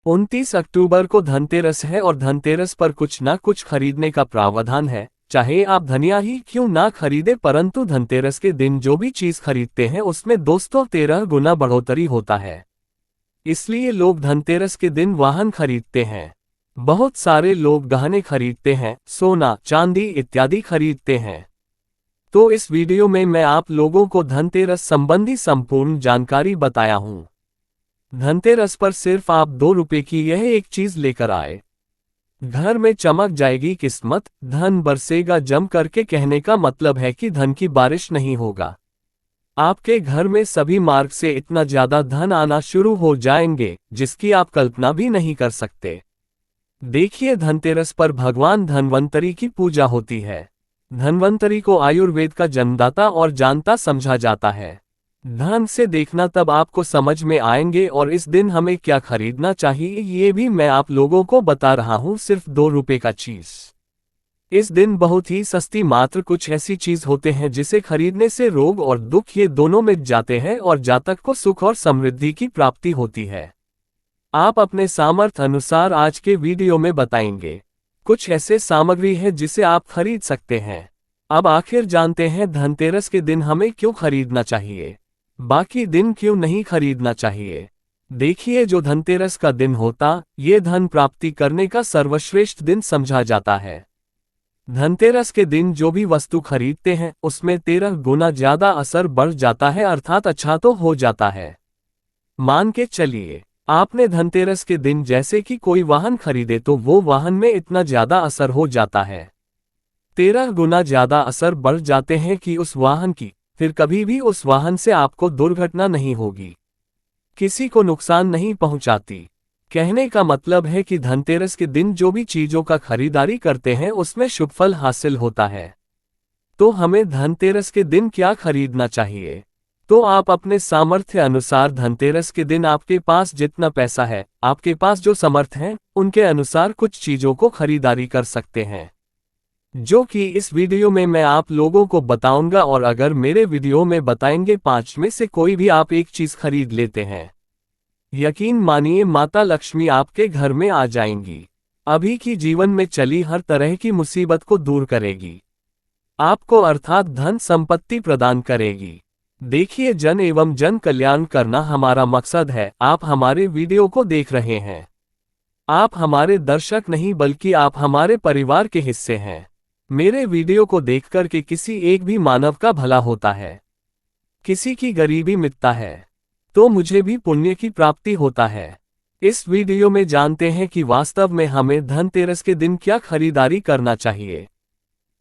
29 अक्टूबर को धनतेरस है और धनतेरस पर कुछ ना कुछ खरीदने का प्रावधान है। चाहे आप धनिया ही क्यों ना खरीदे, परंतु धनतेरस के दिन जो भी चीज खरीदते हैं उसमें दोस्तों 13 गुना बढ़ोतरी होता है। इसलिए लोग धनतेरस के दिन वाहन खरीदते हैं। बहुत सारे लोग गहने खरीदते हैं, सोना चांदी इत्यादि खरीदते हैं। तो इस वीडियो में मैं आप लोगों को धनतेरस संबंधी संपूर्ण जानकारी बताया हूं। धनतेरस पर सिर्फ आप 2 रुपए की यह एक चीज लेकर आए, घर में चमक जाएगी किस्मत, धन बरसेगा जम करके। कहने का मतलब है कि धन की बारिश नहीं होगा। आपके घर में सभी मार्ग से इतना ज्यादा धन आना शुरू हो जाएंगे जिसकी आप कल्पना भी नहीं कर सकते। देखिए, धनतेरस पर भगवान धन्वंतरी की पूजा होती है। धन्वंतरी को आयुर्वेद का जन्मदाता और जानता समझा जाता है। ध्यान से देखना, तब आपको समझ में आएंगे और इस दिन हमें क्या खरीदना चाहिए ये भी मैं आप लोगों को बता रहा हूं। सिर्फ 2 रुपए का चीज। इस दिन बहुत ही सस्ती, मात्र कुछ ऐसी चीज होते हैं जिसे खरीदने से रोग और दुख ये दोनों मिट जाते हैं और जातक को सुख और समृद्धि की प्राप्ति होती है। आप अपने सामर्थ्य अनुसार आज के वीडियो में बताएंगे कुछ ऐसे सामग्री है जिसे आप खरीद सकते हैं। अब आखिर जानते हैं धनतेरस के दिन हमें क्यों खरीदना चाहिए, बाकी दिन क्यों नहीं खरीदना चाहिए। देखिए, जो धनतेरस का दिन होता ये धन प्राप्ति करने का सर्वश्रेष्ठ दिन समझा जाता है। धनतेरस के दिन जो भी वस्तु खरीदते हैं उसमें 13 गुना ज्यादा असर बढ़ जाता है, अर्थात अच्छा तो हो जाता है। मान के चलिए, आपने धनतेरस के दिन जैसे कि कोई वाहन खरीदे तो वो वाहन में इतना ज्यादा असर हो जाता है, 13 गुना ज्यादा असर बढ़ जाते हैं कि उस वाहन की फिर कभी भी उस वाहन से आपको दुर्घटना नहीं होगी, किसी को नुकसान नहीं पहुंचाती। कहने का मतलब है कि धनतेरस के दिन जो भी चीजों का खरीदारी करते हैं उसमें शुभ फल हासिल होता है। तो हमें धनतेरस के दिन क्या खरीदना चाहिए? तो आप अपने सामर्थ्य अनुसार धनतेरस के दिन आपके पास जितना पैसा है, आपके पास जो समर्थ है, उनके अनुसार कुछ चीजों को खरीदारी कर सकते हैं, जो कि इस वीडियो में मैं आप लोगों को बताऊंगा। और अगर मेरे वीडियो में बताएंगे 5 में से कोई भी आप एक चीज खरीद लेते हैं, यकीन मानिए माता लक्ष्मी आपके घर में आ जाएंगी। अभी की जीवन में चली हर तरह की मुसीबत को दूर करेगी, आपको अर्थात धन संपत्ति प्रदान करेगी। देखिए, जन एवं जन कल्याण करना हमारा मकसद है। आप हमारे वीडियो को देख रहे हैं, आप हमारे दर्शक नहीं बल्कि आप हमारे परिवार के हिस्से हैं। मेरे वीडियो को देखकर के किसी एक भी मानव का भला होता है, किसी की गरीबी मिटता है, तो मुझे भी पुण्य की प्राप्ति होता है। इस वीडियो में जानते हैं कि वास्तव में हमें धनतेरस के दिन क्या खरीदारी करना चाहिए।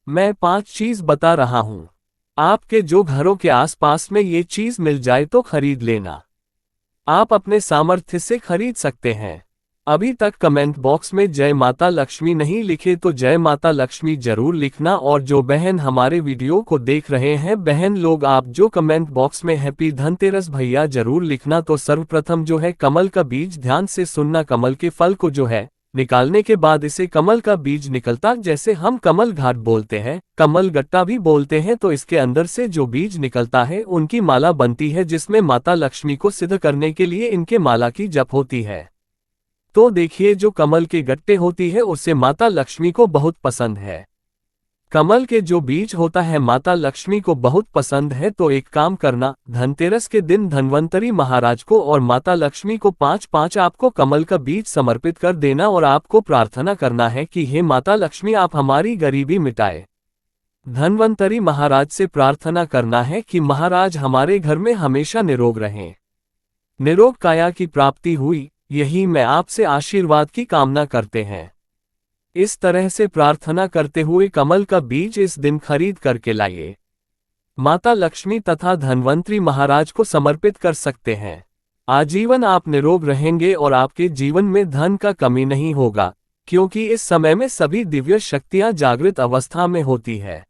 मैं 5 चीज बता रहा हूं, आपके जो घरों के आसपास में ये चीज मिल जाए तो खरीद लेना। आप अपने सामर्थ्य से खरीद सकते हैं। अभी तक कमेंट बॉक्स में जय माता लक्ष्मी नहीं लिखे तो जय माता लक्ष्मी जरूर लिखना। और जो बहन हमारे वीडियो को देख रहे हैं, बहन लोग आप जो कमेंट बॉक्स में हैप्पी धनतेरस भैया जरूर लिखना। तो सर्वप्रथम जो है कमल का बीज, ध्यान से सुनना। कमल के फल को जो है निकालने के बाद इसे कमल का बीज निकलता, जैसे हम कमल घाट बोलते हैं, कमल गट्टा भी बोलते हैं, तो इसके अंदर से जो बीज निकलता है उनकी माला बनती है, जिसमें माता लक्ष्मी को सिद्ध करने के लिए इनके माला की जप होती है। तो देखिए, जो कमल के गट्टे होती है उससे माता लक्ष्मी को बहुत पसंद है। कमल के जो बीज होता है माता लक्ष्मी को बहुत पसंद है। तो एक काम करना, धनतेरस के दिन धन्वंतरी महाराज को और माता लक्ष्मी को 5-5 आपको कमल का बीज समर्पित कर देना और आपको प्रार्थना करना है कि हे माता लक्ष्मी, आप हमारी गरीबी मिटाए। धन्वंतरी महाराज से प्रार्थना करना है कि महाराज हमारे घर में हमेशा निरोग रहें, निरोग काया की प्राप्ति हुई, यही मैं आपसे आशीर्वाद की कामना करते हैं। इस तरह से प्रार्थना करते हुए कमल का बीज इस दिन खरीद करके लाइए, माता लक्ष्मी तथा धन्वंतरी महाराज को समर्पित कर सकते हैं। आजीवन आप निरोग रहेंगे और आपके जीवन में धन का कमी नहीं होगा, क्योंकि इस समय में सभी दिव्य शक्तियां जागृत अवस्था में होती है।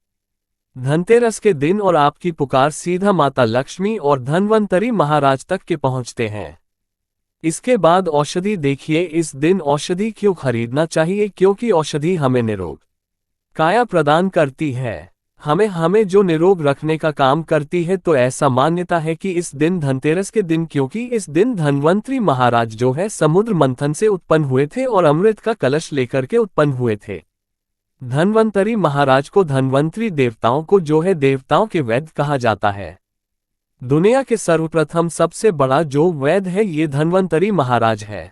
धनतेरस के दिन और आपकी पुकार सीधा माता लक्ष्मी और धन्वंतरी महाराज तक के पहुंचते हैं। इसके बाद औषधि देखिए, इस दिन औषधि क्यों खरीदना चाहिए? क्योंकि औषधि हमें निरोग काया प्रदान करती है। हमें हमें जो निरोग रखने का काम करती है। तो ऐसा मान्यता है कि इस दिन धनतेरस के दिन, क्योंकि इस दिन धन्वंतरी महाराज जो है समुद्र मंथन से उत्पन्न हुए थे और अमृत का कलश लेकर के उत्पन्न हुए थे। धन्वंतरी महाराज को धन्वंतरी देवताओं को जो है देवताओं के वैद्य कहा जाता है। दुनिया के सर्वप्रथम सबसे बड़ा जो वैद्य है ये धन्वंतरी महाराज है।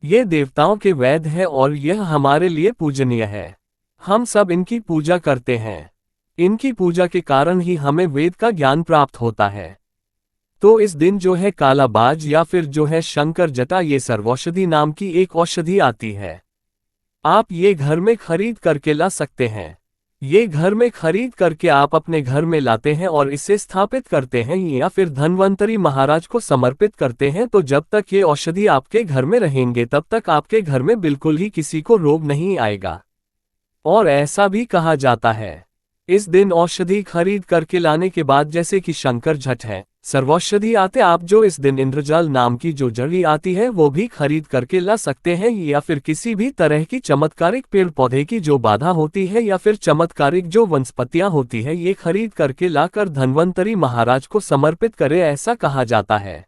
ये देवताओं के वैद्य है और यह हमारे लिए पूजनीय है। हम सब इनकी पूजा करते हैं। इनकी पूजा के कारण ही हमें वेद का ज्ञान प्राप्त होता है। तो इस दिन जो है कालाबाज या फिर जो है शंकर जटा ये सर्वौषधि नाम की एक औषधि आती है। आप ये घर में खरीद करके ला सकते हैं। ये घर में खरीद करके आप अपने घर में लाते हैं और इसे स्थापित करते हैं या फिर धन्वंतरी महाराज को समर्पित करते हैं। तो जब तक ये औषधि आपके घर में रहेंगे तब तक आपके घर में बिल्कुल ही किसी को रोग नहीं आएगा। और ऐसा भी कहा जाता है इस दिन औषधि खरीद करके लाने के बाद, जैसे कि शंकर झट है, सर्वौषधि आते, आप जो इस दिन इंद्रजाल नाम की जो जड़ी आती है वो भी खरीद करके ला सकते हैं। या फिर किसी भी तरह की चमत्कारिक पेड़ पौधे की जो बाधा होती है या फिर चमत्कारिक जो वनस्पतियां होती है ये खरीद करके लाकर धन्वंतरी महाराज को समर्पित करें, ऐसा कहा जाता है।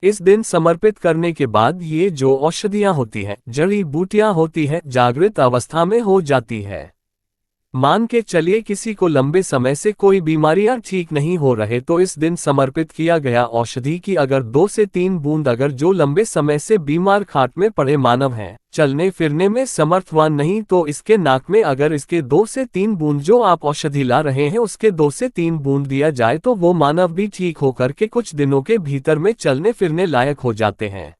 इस दिन समर्पित करने के बाद ये जो औषधियां होती है, जड़ी बूटियां होती है, जागृत अवस्था में हो जाती है। मान के चलिए किसी को लंबे समय से कोई बीमारियां ठीक नहीं हो रहे तो इस दिन समर्पित किया गया औषधि की अगर 2 से 3 बूंद, अगर जो लंबे समय से बीमार खाट में पड़े मानव हैं, चलने फिरने में समर्थवान नहीं, तो इसके नाक में अगर इसके 2 से 3 बूंद जो आप औषधि ला रहे हैं उसके 2 से 3 बूंद दिया जाए तो वो मानव भी ठीक होकर के कुछ दिनों के भीतर में चलने फिरने लायक हो जाते हैं।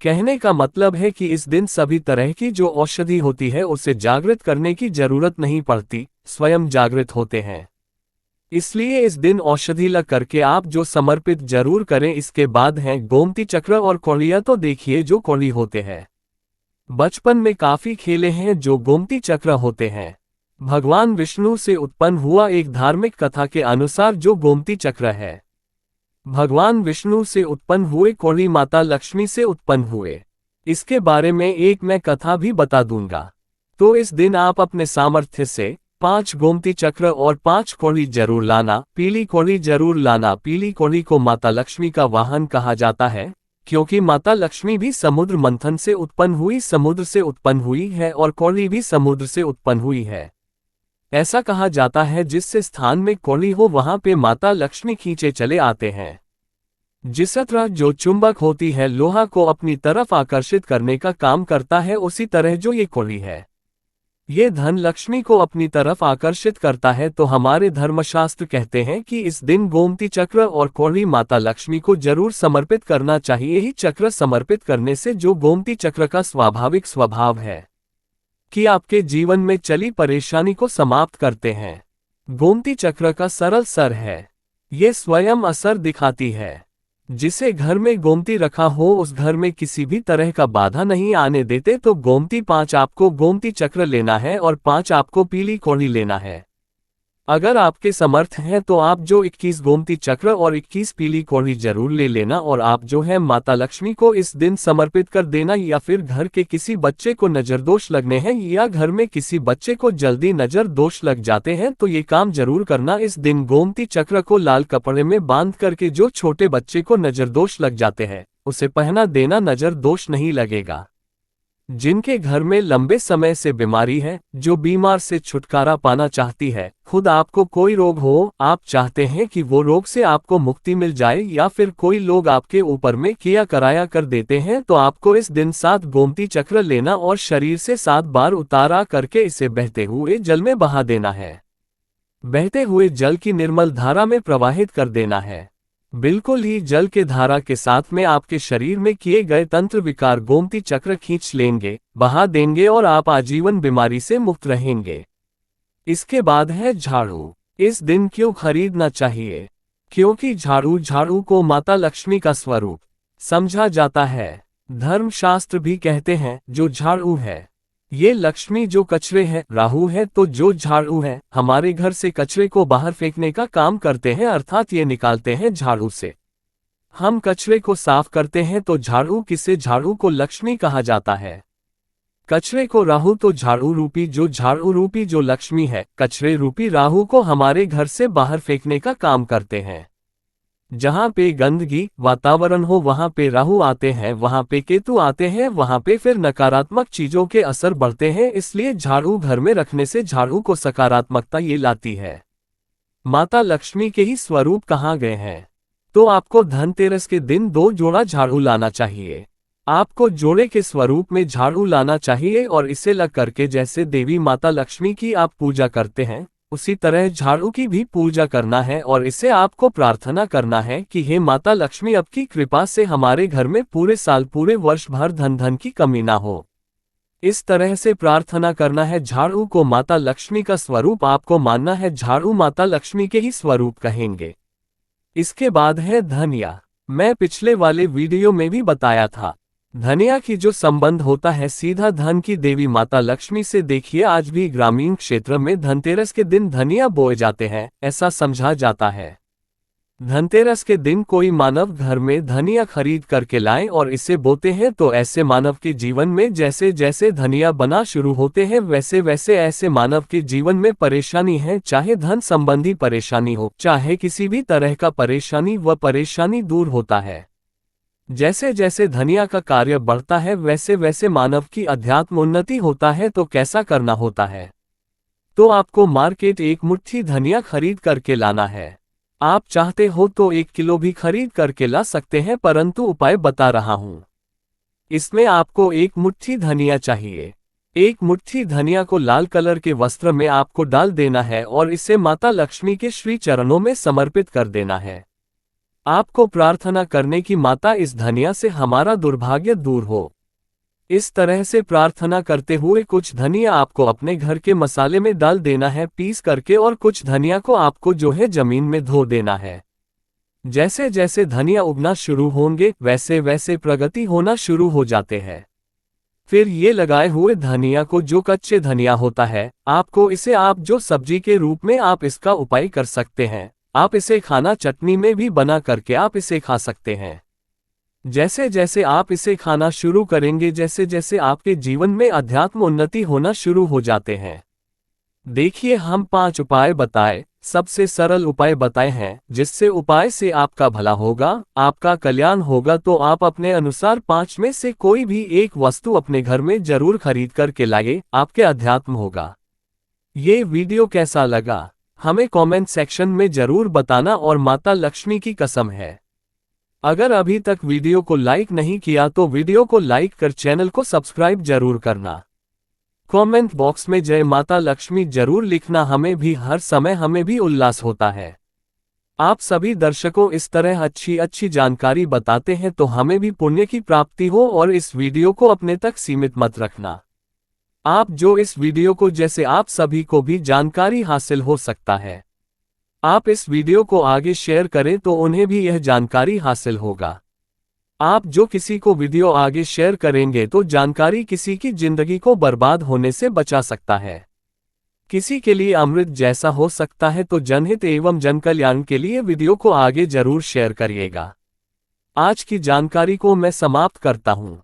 कहने का मतलब है कि इस दिन सभी तरह की जो औषधि होती है उसे जागृत करने की जरूरत नहीं पड़ती, स्वयं जागृत होते हैं। इसलिए इस दिन औषधि ला करके आप जो समर्पित जरूर करें। इसके बाद हैं गोमती चक्र और कौड़िया। तो देखिए जो कौड़ी होते हैं, बचपन में काफी खेले हैं जो गोमती चक्र होते हैं। भगवान विष्णु से उत्पन्न हुआ एक धार्मिक कथा के अनुसार जो गोमती चक्र है, भगवान विष्णु से उत्पन्न हुए कौड़ी माता लक्ष्मी से उत्पन्न हुए। इसके बारे में एक मैं कथा भी बता दूंगा। तो इस दिन आप अपने सामर्थ्य से 5 गोमती चक्र और 5 कौड़ी जरूर लाना। पीली कौड़ी जरूर लाना। पीली कौड़ी को माता लक्ष्मी का वाहन कहा जाता है, क्योंकि माता लक्ष्मी भी समुद्र मंथन से उत्पन्न हुई, समुद्र से उत्पन्न हुई है और कौड़ी भी समुद्र से उत्पन्न हुई है। ऐसा कहा जाता है जिस स्थान में कौड़ी हो वहां पे माता लक्ष्मी खींचे चले आते हैं। जिस तरह जो चुंबक होती है लोहा को अपनी तरफ आकर्षित करने का काम करता है, उसी तरह जो ये कौड़ी है ये धन लक्ष्मी को अपनी तरफ आकर्षित करता है। तो हमारे धर्मशास्त्र कहते हैं कि इस दिन गोमती चक्र और कौड़ी माता लक्ष्मी को जरूर समर्पित करना चाहिए। ही चक्र समर्पित करने से जो गोमती चक्र का स्वाभाविक स्वभाव है कि आपके जीवन में चली परेशानी को समाप्त करते हैं। गोमती चक्र का सरल सर है, ये स्वयं असर दिखाती है। जिसे घर में गोमती रखा हो उस घर में किसी भी तरह का बाधा नहीं आने देते। तो गोमती 5 आपको गोमती चक्र लेना है और 5 आपको पीली कौड़ी लेना है। अगर आपके समर्थ हैं तो आप जो 21 गोमती चक्र और 21 पीली कौड़ी जरूर ले लेना और आप जो है माता लक्ष्मी को इस दिन समर्पित कर देना। या फिर घर के किसी बच्चे को नजर दोष लगने हैं या घर में किसी बच्चे को जल्दी नजर दोष लग जाते हैं तो ये काम जरूर करना। इस दिन गोमती चक्र को लाल कपड़े में बांध करके जो छोटे बच्चे को नजर दोष लग जाते हैं उसे पहना देना, नजर दोष नहीं लगेगा। जिनके घर में लंबे समय से बीमारी है, जो बीमार से छुटकारा पाना चाहती है, खुद आपको कोई रोग हो, आप चाहते हैं कि वो रोग से आपको मुक्ति मिल जाए, या फिर कोई लोग आपके ऊपर में किया कराया कर देते हैं, तो आपको इस दिन 7 गोमती चक्र लेना और शरीर से 7 बार उतारा करके इसे बहते हुए जल में बहा देना है। बहते हुए जल की निर्मल धारा में प्रवाहित कर देना है। बिल्कुल ही जल के धारा के साथ में आपके शरीर में किए गए तंत्र विकार गोमती चक्र खींच लेंगे, बहा देंगे और आप आजीवन बीमारी से मुक्त रहेंगे। इसके बाद है झाड़ू। इस दिन क्यों खरीदना चाहिए? क्योंकि झाड़ू को माता लक्ष्मी का स्वरूप समझा जाता है। धर्मशास्त्र भी कहते हैं जो झाड़ू है ये लक्ष्मी, जो कचरे है राहु है, तो जो झाड़ू है हमारे घर से कचरे को बाहर फेंकने का काम करते हैं, अर्थात ये निकालते हैं झाड़ू से। हम कचरे को साफ करते हैं तो झाड़ू, किसे झाड़ू को लक्ष्मी कहा जाता है। कचरे को राहु तो झाड़ू रूपी जो लक्ष्मी है, कचरे रूपी राहु को हमारे घर से बाहर फेंकने का काम करते हैं। जहां पे गंदगी वातावरण हो वहां पे राहु आते हैं, वहां पे केतु आते हैं, वहां पे फिर नकारात्मक चीजों के असर बढ़ते हैं। इसलिए झाड़ू घर में रखने से झाड़ू को सकारात्मकता ये लाती है। माता लक्ष्मी के ही स्वरूप कहाँ गए हैं? तो आपको धनतेरस के दिन 2 जोड़ा झाड़ू लाना चाहिए। आपको जोड़े के स्वरूप में झाड़ू लाना चाहिए और इसे लग करके जैसे देवी माता लक्ष्मी की आप पूजा करते हैं उसी तरह झाड़ू की भी पूजा करना है और इसे आपको प्रार्थना करना है कि हे माता लक्ष्मी, आपकी कृपा से हमारे घर में पूरे साल पूरे वर्ष भर धन की कमी ना हो। इस तरह से प्रार्थना करना है। झाड़ू को माता लक्ष्मी का स्वरूप आपको मानना है, झाड़ू माता लक्ष्मी के ही स्वरूप कहेंगे। इसके बाद है धनिया। मैं पिछले वाले वीडियो में भी बताया था, धनिया की जो संबंध होता है सीधा धन की देवी माता लक्ष्मी से। देखिए आज भी ग्रामीण क्षेत्र में धनतेरस के दिन धनिया बोए जाते हैं। ऐसा समझा जाता है धनतेरस के दिन कोई मानव घर में धनिया खरीद करके लाए और इसे बोते हैं तो ऐसे मानव के जीवन में जैसे जैसे धनिया बना शुरू होते हैं वैसे वैसे ऐसे मानव के जीवन में परेशानी है, चाहे धन संबंधी परेशानी हो चाहे किसी भी तरह का परेशानी, वह परेशानी दूर होता है। जैसे जैसे धनिया का कार्य बढ़ता है वैसे वैसे मानव की अध्यात्म उन्नति होता है। तो कैसा करना होता है? तो आपको मार्केट 1 मुट्ठी धनिया खरीद करके लाना है। आप चाहते हो तो 1 किलो भी खरीद करके ला सकते हैं, परंतु उपाय बता रहा हूं। इसमें आपको 1 मुट्ठी धनिया चाहिए। 1 मुट्ठी धनिया को लाल कलर के वस्त्र में आपको डाल देना है और इसे माता लक्ष्मी के श्री चरणों में समर्पित कर देना है। आपको प्रार्थना करने की, माता इस धनिया से हमारा दुर्भाग्य दूर हो। इस तरह से प्रार्थना करते हुए कुछ धनिया आपको अपने घर के मसाले में डाल देना है पीस करके, और कुछ धनिया को आपको जो है जमीन में धो देना है। जैसे जैसे धनिया उगना शुरू होंगे वैसे वैसे प्रगति होना शुरू हो जाते हैं। फिर ये लगाए हुए धनिया को, जो कच्चे धनिया होता है, आपको इसे आप जो सब्जी के रूप में आप इसका उपाय कर सकते हैं। आप इसे खाना चटनी में भी बना करके आप इसे खा सकते हैं। जैसे जैसे आप इसे खाना शुरू करेंगे जैसे जैसे आपके जीवन में अध्यात्म उन्नति होना शुरू हो जाते हैं। देखिए हम 5 उपाय बताए, सबसे सरल उपाय बताए हैं, जिससे उपाय से आपका भला होगा, आपका कल्याण होगा। तो आप अपने अनुसार 5 में से कोई भी एक वस्तु अपने घर में जरूर खरीद करके लाइए, आपके अध्यात्म होगा। ये वीडियो कैसा लगा हमें कमेंट सेक्शन में जरूर बताना, और माता लक्ष्मी की कसम है अगर अभी तक वीडियो को लाइक नहीं किया तो वीडियो को लाइक कर चैनल को सब्सक्राइब जरूर करना। कमेंट बॉक्स में जय माता लक्ष्मी जरूर लिखना, हमें भी हर समय हमें भी उल्लास होता है। आप सभी दर्शकों इस तरह अच्छी अच्छी जानकारी बताते हैं तो हमें भी पुण्य की प्राप्ति हो। और इस वीडियो को अपने तक सीमित मत रखना। आप जो इस वीडियो को जैसे आप सभी को भी जानकारी हासिल हो सकता है, आप इस वीडियो को आगे शेयर करें तो उन्हें भी यह जानकारी हासिल होगा। आप जो किसी को वीडियो आगे शेयर करेंगे तो जानकारी किसी की जिंदगी को बर्बाद होने से बचा सकता है, किसी के लिए अमृत जैसा हो सकता है। तो जनहित एवं जन कल्याण के लिए वीडियो को आगे जरूर शेयर करिएगा। आज की जानकारी को मैं समाप्त करता हूं।